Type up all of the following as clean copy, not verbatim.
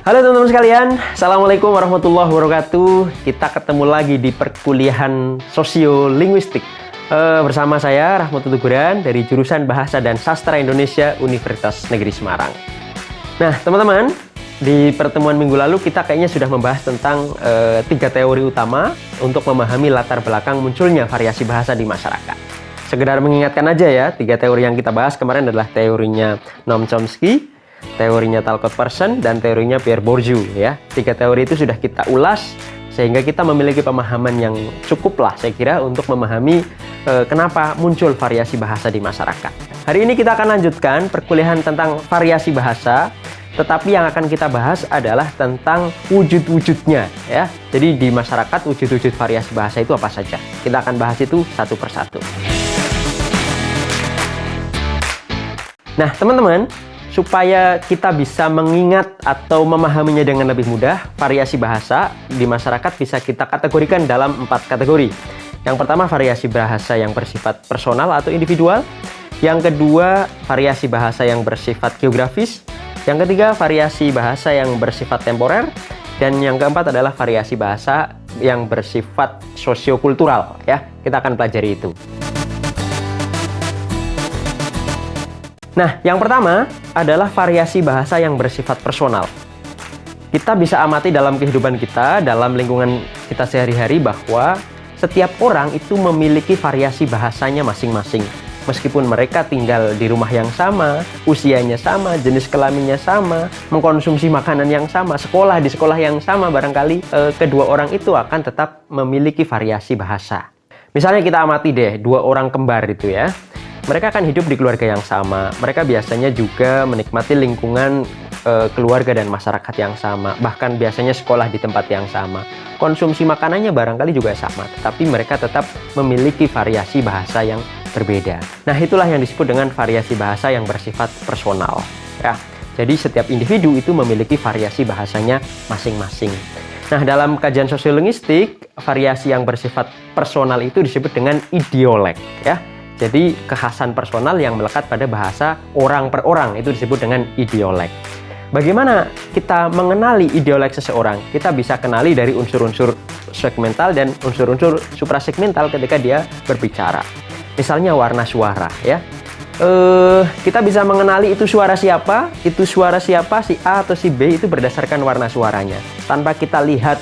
Halo teman-teman sekalian, Assalamualaikum warahmatullahi wabarakatuh. Kita ketemu lagi di perkuliahan Sosiolinguistik bersama saya Rahmat Tuguran dari jurusan Bahasa dan Sastra Indonesia Universitas Negeri Semarang. Nah teman-teman, di pertemuan minggu lalu kita kayaknya sudah membahas tentang 3 teori utama untuk memahami latar belakang munculnya variasi bahasa di masyarakat. Sekedar mengingatkan aja ya, 3 teori yang kita bahas kemarin adalah teorinya Noam Chomsky, teorinya Talcott Parsons, dan teorinya Pierre Bourdieu ya. 3 teori itu sudah kita ulas sehingga kita memiliki pemahaman yang cukup lah saya kira untuk memahami kenapa muncul variasi bahasa di masyarakat. Hari ini kita akan lanjutkan perkuliahan tentang variasi bahasa, tetapi yang akan kita bahas adalah tentang wujud-wujudnya ya. Jadi di masyarakat wujud-wujud variasi bahasa itu apa saja. Kita akan bahas itu satu persatu. Nah teman-teman, supaya kita bisa mengingat atau memahaminya dengan lebih mudah, variasi bahasa di masyarakat bisa kita kategorikan dalam 4 kategori. Yang pertama, variasi bahasa yang bersifat personal atau individual. Yang kedua, variasi bahasa yang bersifat geografis. Yang ketiga, variasi bahasa yang bersifat temporer. Dan yang keempat adalah variasi bahasa yang bersifat sosiokultural. Ya, kita akan pelajari itu. Nah, yang pertama adalah variasi bahasa yang bersifat personal. Kita bisa amati dalam kehidupan kita, dalam lingkungan kita sehari-hari bahwa setiap orang itu memiliki variasi bahasanya masing-masing. Meskipun mereka tinggal di rumah yang sama, usianya sama, jenis kelaminnya sama, mengkonsumsi makanan yang sama, sekolah di sekolah yang sama, barangkali kedua orang itu akan tetap memiliki variasi bahasa. Misalnya kita amati deh, 2 orang kembar itu ya. Mereka akan hidup di keluarga yang sama. Mereka biasanya juga menikmati lingkungan keluarga dan masyarakat yang sama. Bahkan biasanya sekolah di tempat yang sama. Konsumsi makanannya barangkali juga sama. Tetapi mereka tetap memiliki variasi bahasa yang berbeda. Nah, itulah yang disebut dengan variasi bahasa yang bersifat personal. Ya. Jadi setiap individu itu memiliki variasi bahasanya masing-masing. Nah, dalam kajian sosiolinguistik, variasi yang bersifat personal itu disebut dengan idiolek. Ya. Jadi kekhasan personal yang melekat pada bahasa orang per orang itu disebut dengan idiolek. Bagaimana kita mengenali idiolek seseorang? Kita bisa kenali dari unsur-unsur segmental dan unsur-unsur suprasegmental ketika dia berbicara. Misalnya warna suara ya. Kita bisa mengenali itu suara siapa, si A atau si B itu berdasarkan warna suaranya. Tanpa kita lihat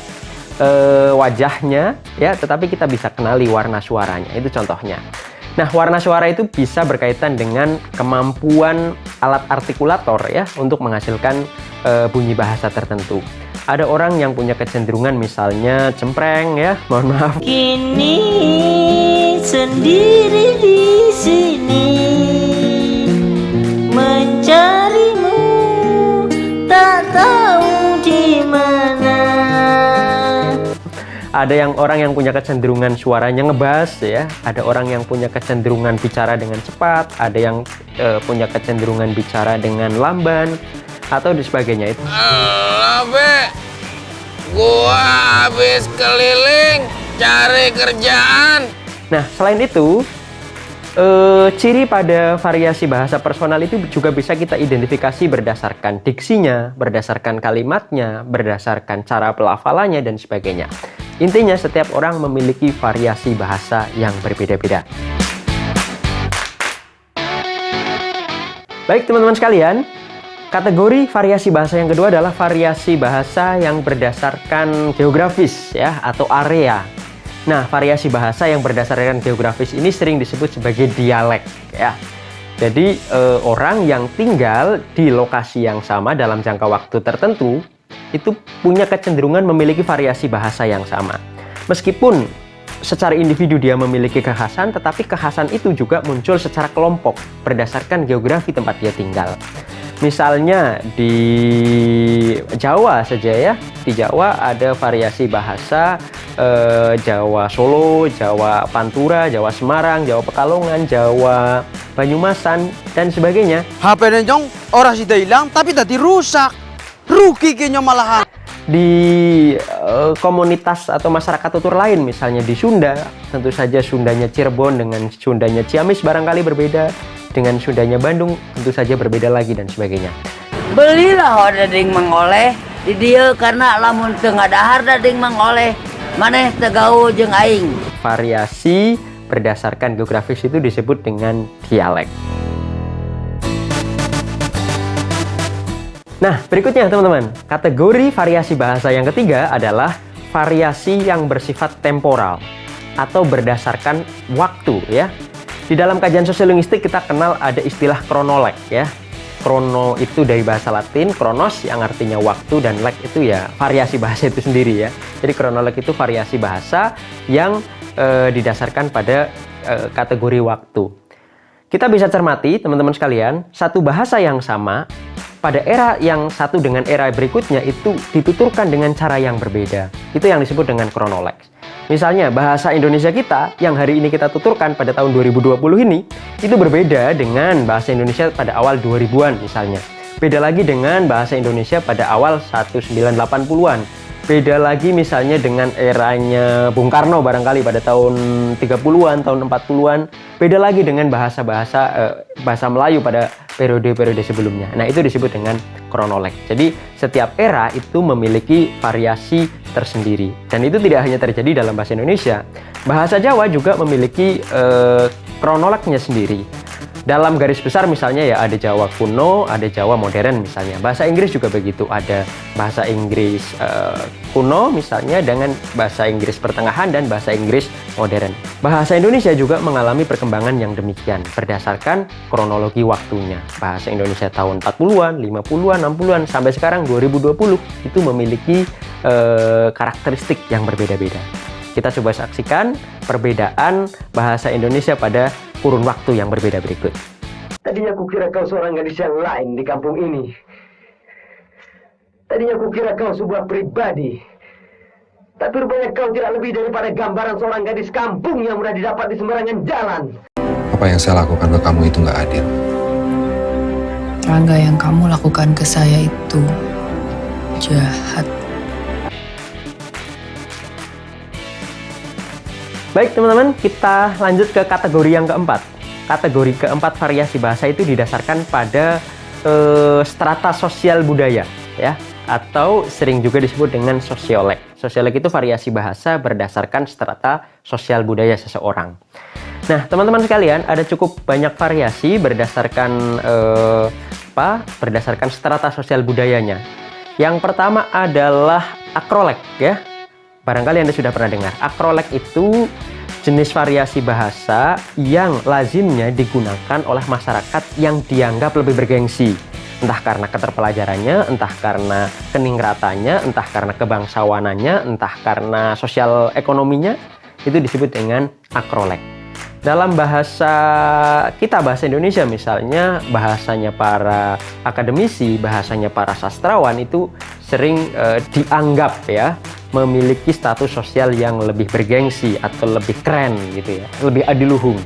wajahnya ya, tetapi kita bisa kenali warna suaranya. Itu contohnya. Nah, warna suara itu bisa berkaitan dengan kemampuan alat artikulator ya untuk menghasilkan bunyi bahasa tertentu. Ada orang yang punya kecenderungan misalnya cempreng ya, mohon maaf. Kini sendiri di sini mencarimu, tak tahu di mana. Ada orang yang punya kecenderungan suaranya ngebas ya, ada orang yang punya kecenderungan bicara dengan cepat, ada yang punya kecenderungan bicara dengan lamban atau sebagainya itu. Alah be, gua habis keliling cari kerjaan. Nah, selain itu, ciri pada variasi bahasa personal itu juga bisa kita identifikasi berdasarkan diksinya, berdasarkan kalimatnya, berdasarkan cara pelafalannya, dan sebagainya. Intinya, setiap orang memiliki variasi bahasa yang berbeda-beda. Baik teman-teman sekalian, kategori variasi bahasa yang kedua adalah variasi bahasa yang berdasarkan geografis ya, atau area. Nah, variasi bahasa yang berdasarkan geografis ini sering disebut sebagai dialek ya. Jadi orang yang tinggal di lokasi yang sama dalam jangka waktu tertentu itu punya kecenderungan memiliki variasi bahasa yang sama. Meskipun secara individu dia memiliki kekhasan, tetapi kekhasan itu juga muncul secara kelompok berdasarkan geografi tempat dia tinggal. Misalnya di Jawa saja ya, di Jawa ada variasi bahasa Jawa Solo, Jawa Pantura, Jawa Semarang, Jawa Pekalongan, Jawa Banyumasan, dan sebagainya. HP Nenjong orang sudah hilang tapi tadi rusak. Rugi kayaknya malahan. Di komunitas atau masyarakat tutur lain, misalnya di Sunda, tentu saja Sundanya Cirebon dengan Sundanya Ciamis barangkali berbeda, dengan Sundanya Bandung tentu saja berbeda lagi, dan sebagainya. Belilah odading mengoleh di dieu karena lamun teu ngadahar dading mangoleh maneh teu gaul jeung aing. Variasi berdasarkan geografis itu disebut dengan dialek. Nah, berikutnya teman-teman, kategori variasi bahasa yang ketiga adalah variasi yang bersifat temporal atau berdasarkan waktu ya. Di dalam kajian sosiolinguistik kita kenal ada istilah kronoleg ya. Krono itu dari bahasa Latin, kronos yang artinya waktu, dan leg itu ya variasi bahasa itu sendiri ya. Jadi kronoleg itu variasi bahasa yang didasarkan pada kategori waktu. Kita bisa cermati teman-teman sekalian, satu bahasa yang sama pada era yang satu dengan era berikutnya itu dituturkan dengan cara yang berbeda. Itu yang disebut dengan kronoleg. Misalnya bahasa Indonesia kita yang hari ini kita tuturkan pada tahun 2020 ini itu berbeda dengan bahasa Indonesia pada awal 2000-an misalnya. Beda lagi dengan bahasa Indonesia pada awal 1980-an. Beda lagi misalnya dengan eranya Bung Karno barangkali pada tahun 30-an, tahun 40-an. Beda lagi dengan bahasa Melayu pada periode-periode sebelumnya. Nah, itu disebut dengan kronoleg. Jadi, setiap era itu memiliki variasi tersendiri. Dan itu tidak hanya terjadi dalam bahasa Indonesia. Bahasa Jawa juga memiliki kronolegnya sendiri. Dalam garis besar misalnya ya ada Jawa kuno, ada Jawa modern misalnya. Bahasa Inggris juga begitu, ada bahasa Inggris kuno misalnya dengan bahasa Inggris pertengahan dan bahasa Inggris modern. Bahasa Indonesia juga mengalami perkembangan yang demikian berdasarkan kronologi waktunya. Bahasa Indonesia tahun 40-an, 50-an, 60-an sampai sekarang 2020 itu memiliki karakteristik yang berbeda-beda. Kita coba saksikan perbedaan bahasa Indonesia pada kurun waktu yang berbeda berikut. Tadinya kukira kau seorang gadis yang lain di kampung ini. Tadinya kukira kau sebuah pribadi. Tapi rupanya kau tidak lebih daripada gambaran seorang gadis kampung yang mudah didapat di sembarangan jalan. Apa yang saya lakukan ke kamu itu nggak adil. Rangga, yang kamu lakukan ke saya itu jahat. Baik teman-teman, kita lanjut ke kategori yang keempat. Kategori keempat variasi bahasa itu didasarkan pada strata sosial budaya ya, atau sering juga disebut dengan sosioleg. Sosioleg itu variasi bahasa berdasarkan strata sosial budaya seseorang. Nah, teman-teman sekalian, ada cukup banyak variasi berdasarkan berdasarkan strata sosial budayanya. Yang pertama adalah akroleg ya. Barangkali Anda sudah pernah dengar. Akroleg itu jenis variasi bahasa yang lazimnya digunakan oleh masyarakat yang dianggap lebih bergengsi. Entah karena keterpelajarannya, entah karena keningratanya, entah karena kebangsawanannya, entah karena sosial ekonominya, itu disebut dengan akroleg. Dalam bahasa kita, bahasa Indonesia misalnya, bahasanya para akademisi, bahasanya para sastrawan itu sering dianggap ya memiliki status sosial yang lebih bergengsi atau lebih keren gitu ya, lebih adiluhung.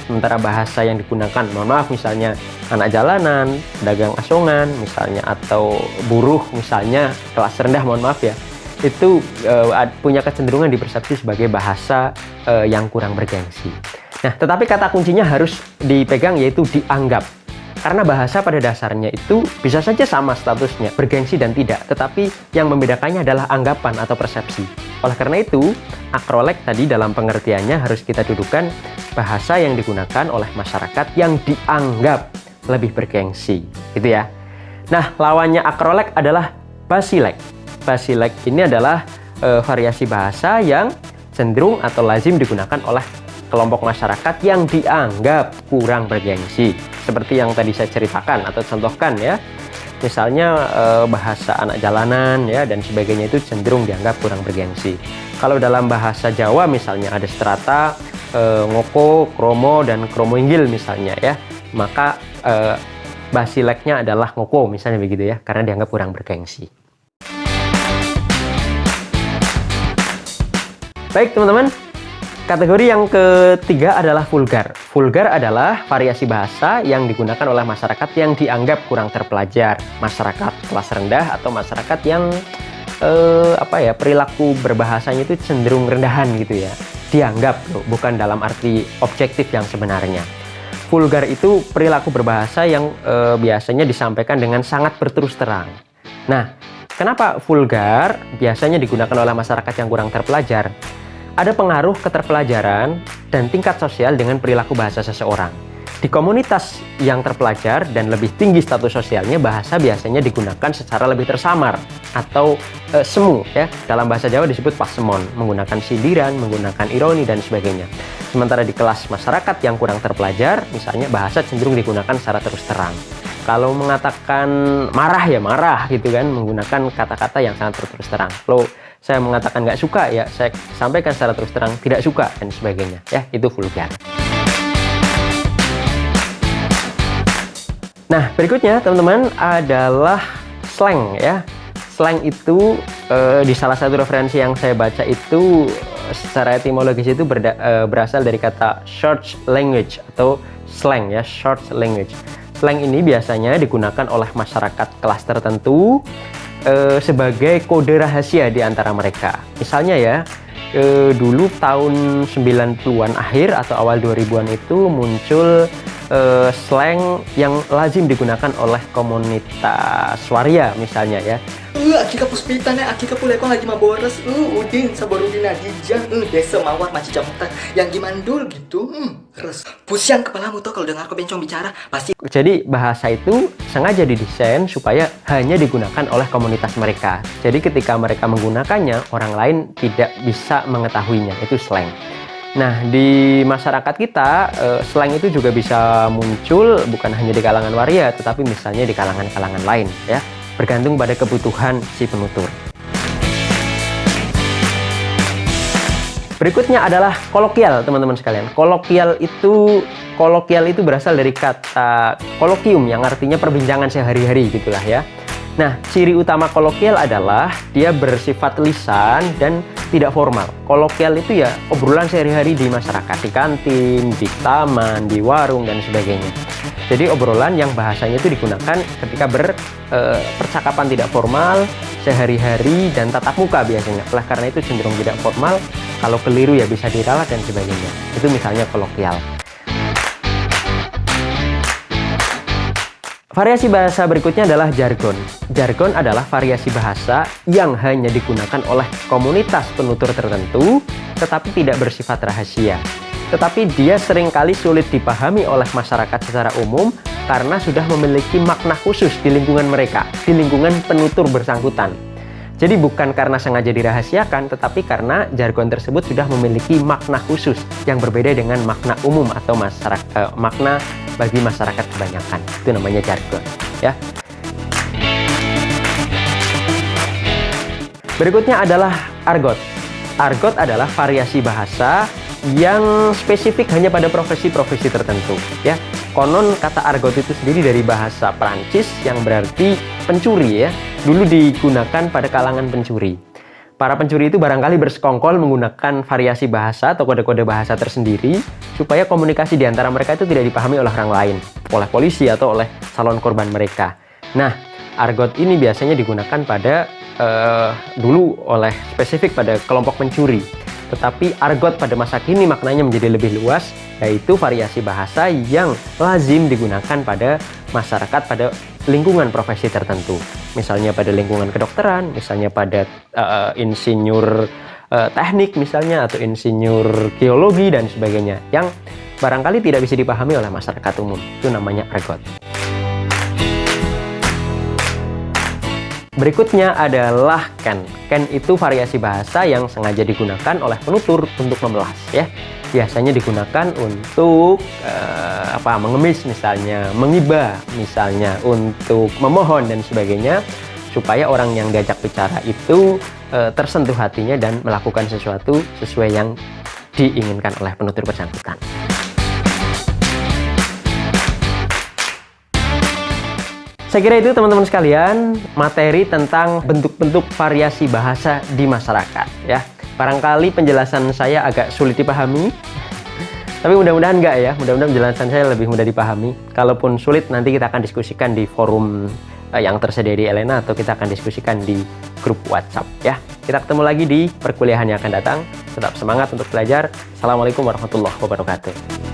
Sementara bahasa yang digunakan, mohon maaf, misalnya anak jalanan, dagang asongan misalnya, atau buruh misalnya, kelas rendah, mohon maaf ya, itu punya kecenderungan dipersepsi sebagai bahasa yang kurang bergengsi. Nah, tetapi kata kuncinya harus dipegang, yaitu dianggap. Karena bahasa pada dasarnya itu bisa saja sama statusnya, bergengsi dan tidak, tetapi yang membedakannya adalah anggapan atau persepsi. Oleh karena itu, akroleg tadi dalam pengertiannya harus kita dudukan bahasa yang digunakan oleh masyarakat yang dianggap lebih bergengsi, gitu ya. Nah, lawannya akroleg adalah basileg. Basileg ini adalah variasi bahasa yang cenderung atau lazim digunakan oleh kelompok masyarakat yang dianggap kurang bergengsi. Seperti yang tadi saya ceritakan atau contohkan ya. Misalnya bahasa anak jalanan ya dan sebagainya itu cenderung dianggap kurang bergengsi. Kalau dalam bahasa Jawa misalnya ada strata ngoko, kromo, dan kromo inggil misalnya ya. Maka basilegnya adalah ngoko misalnya begitu ya, karena dianggap kurang bergengsi. Baik teman-teman, kategori yang ketiga adalah vulgar. Vulgar adalah variasi bahasa yang digunakan oleh masyarakat yang dianggap kurang terpelajar, masyarakat kelas rendah atau masyarakat yang perilaku berbahasanya itu cenderung rendahan gitu ya. Dianggap loh, bukan dalam arti objektif yang sebenarnya. Vulgar itu perilaku berbahasa yang biasanya disampaikan dengan sangat berterus terang. Nah, Kenapa vulgar biasanya digunakan oleh masyarakat yang kurang terpelajar? Ada pengaruh keterpelajaran dan tingkat sosial dengan perilaku bahasa seseorang. Di komunitas yang terpelajar dan lebih tinggi status sosialnya, bahasa biasanya digunakan secara lebih tersamar atau semu ya. Dalam bahasa Jawa disebut pasemon, menggunakan sindiran, menggunakan ironi dan sebagainya. Sementara di kelas masyarakat yang kurang terpelajar, misalnya bahasa cenderung digunakan secara terus terang. Kalau mengatakan marah ya marah gitu kan, menggunakan kata-kata yang sangat terus terang. Kalau saya mengatakan nggak suka ya saya sampaikan secara terus terang tidak suka dan sebagainya ya, itu vulgar. Nah, berikutnya teman-teman adalah slang ya. Slang itu di salah satu referensi yang saya baca itu secara etimologis itu berasal dari kata short language atau slang ya, short language. Slang ini biasanya digunakan oleh masyarakat kelas tertentu sebagai kode rahasia di antara mereka. Misalnya ya, dulu tahun 90-an akhir atau awal 2000-an itu muncul slang yang lazim digunakan oleh komunitas waria misalnya ya. Aki ka puspitan aki ka pulekong lagi maboras. Udin sabarudin adijan. Desa mawar maci jamutan yang gimandul gitu. Res. Pusing kepalamu tuh kalau dengar kau bencong bicara pasti. Jadi bahasa itu sengaja didesain supaya hanya digunakan oleh komunitas mereka. Jadi ketika mereka menggunakannya, orang lain tidak bisa mengetahuinya. Itu slang. Nah, di masyarakat kita, slang itu juga bisa muncul bukan hanya di kalangan waria, tetapi misalnya di kalangan-kalangan lain, ya, bergantung pada kebutuhan si penutur. Berikutnya adalah kolokial, teman-teman sekalian. Kolokial itu berasal dari kata kolokium yang artinya perbincangan sehari-hari gitulah ya. Nah, ciri utama kolokial adalah dia bersifat lisan dan tidak formal. Kolokial itu ya obrolan sehari-hari di masyarakat, di kantin, di taman, di warung, dan sebagainya. Jadi obrolan yang bahasanya itu digunakan ketika percakapan tidak formal, sehari-hari, dan tatap muka biasanya. Oleh karena itu cenderung tidak formal, kalau keliru ya bisa diralat dan sebagainya. Itu misalnya kolokial. Variasi bahasa berikutnya adalah jargon. Jargon adalah variasi bahasa yang hanya digunakan oleh komunitas penutur tertentu, tetapi tidak bersifat rahasia. Tetapi dia seringkali sulit dipahami oleh masyarakat secara umum karena sudah memiliki makna khusus di lingkungan mereka, di lingkungan penutur bersangkutan. Jadi bukan karena sengaja dirahasiakan, tetapi karena jargon tersebut sudah memiliki makna khusus yang berbeda dengan makna umum atau makna bagi masyarakat kebanyakan. Itu namanya jargon, ya. Berikutnya adalah argot. Argot adalah variasi bahasa yang spesifik hanya pada profesi-profesi tertentu, ya. Konon kata argot itu sendiri dari bahasa Prancis yang berarti pencuri, ya. Dulu digunakan pada kalangan pencuri. Para pencuri itu barangkali bersekongkol menggunakan variasi bahasa atau kode-kode bahasa tersendiri supaya komunikasi di antara mereka itu tidak dipahami oleh orang lain, oleh polisi atau oleh calon korban mereka. Nah, argot ini biasanya digunakan pada dulu oleh spesifik pada kelompok pencuri. Tetapi argot pada masa kini maknanya menjadi lebih luas, yaitu variasi bahasa yang lazim digunakan pada masyarakat pada lingkungan profesi tertentu. Misalnya pada lingkungan kedokteran, misalnya pada insinyur teknik misalnya, atau insinyur geologi dan sebagainya, yang barangkali tidak bisa dipahami oleh masyarakat umum. Itu namanya argot. Berikutnya adalah ken. Ken itu variasi bahasa yang sengaja digunakan oleh penutur untuk memelas, ya. Biasanya digunakan untuk mengemis misalnya, mengibah misalnya, untuk memohon dan sebagainya, supaya orang yang diajak bicara itu tersentuh hatinya dan melakukan sesuatu sesuai yang diinginkan oleh penutur bersangkutan. Saya kira itu teman-teman sekalian, materi tentang bentuk-bentuk variasi bahasa di masyarakat, ya. Barangkali penjelasan saya agak sulit dipahami, tapi mudah-mudahan enggak ya, mudah-mudahan penjelasan saya lebih mudah dipahami. Kalaupun sulit, nanti kita akan diskusikan di forum yang tersedia di Elena, atau kita akan diskusikan di grup WhatsApp, ya. Kita ketemu lagi di perkuliahan yang akan datang. Tetap semangat untuk belajar. Assalamualaikum warahmatullahi wabarakatuh.